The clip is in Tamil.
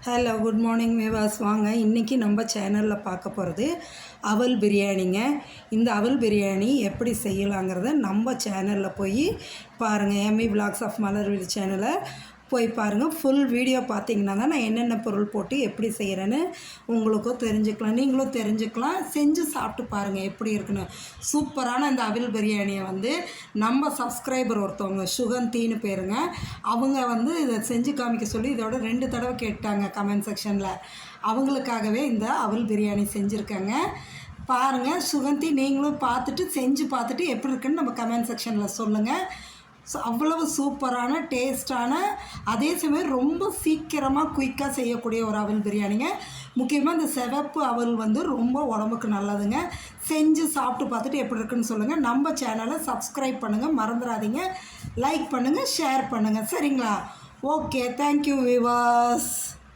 ஹலோ குட் மார்னிங் விவாஸ். வாங்க இன்றைக்கி நம்ம சேனலில் பார்க்க போகிறது அவல் பிரியாணிங்க. இந்த அவல் பிரியாணி எப்படி செய்யலாங்கிறத நம்ம சேனலில் போய் பாருங்கள். எம்இ விலாக்ஸ் ஆஃப் மலர்விழி சேனலை போய் பாருங்கள். ஃபுல் வீடியோ பார்த்தீங்கன்னா தான் நான் என்னென்ன பொருள் போட்டு எப்படி செய்கிறேன்னு உங்களுக்கும் தெரிஞ்சுக்கலாம், நீங்களும் தெரிஞ்சுக்கலாம். செஞ்சு சாப்பிட்டு பாருங்கள் எப்படி இருக்குன்னு. சூப்பரான இந்த அவில் பிரியாணியை நம்ம சப்ஸ்கிரைபர் ஒருத்தவங்க சுகந்தின்னு பேருங்க, அவங்க இதை செஞ்சு காமிக்க சொல்லி இதோட 2 தடவை கேட்டாங்க கமெண்ட் செக்ஷனில். அவங்களுக்காகவே இந்த அவல் பிரியாணி செஞ்சுருக்கேங்க. பாருங்கள் சுகந்தி, நீங்களும் பார்த்துட்டு செஞ்சு பார்த்துட்டு எப்படி இருக்குன்னு நம்ம கமெண்ட் செக்ஷனில் சொல்லுங்கள். அவ்வளவு சூப்பரான டேஸ்டான, அதே சமயம் ரொம்ப சீக்கிரமாக குயிக்காக செய்யக்கூடிய ஒரு அவல் பிரியாணிங்க. முக்கியமாக இந்த சிவப்பு அவல் ரொம்ப உடம்புக்கு நல்லதுங்க. செஞ்சு சாப்பிட்டு பார்த்துட்டு எப்படி இருக்குன்னு சொல்லுங்கள். நம்ம சேனலை சப்ஸ்கிரைப் பண்ணுங்கள், மறந்துடாதீங்க. லைக் பண்ணுங்கள், ஷேர் பண்ணுங்கள். சரிங்களா? ஓகே, தேங்க்யூ விவாஸ்.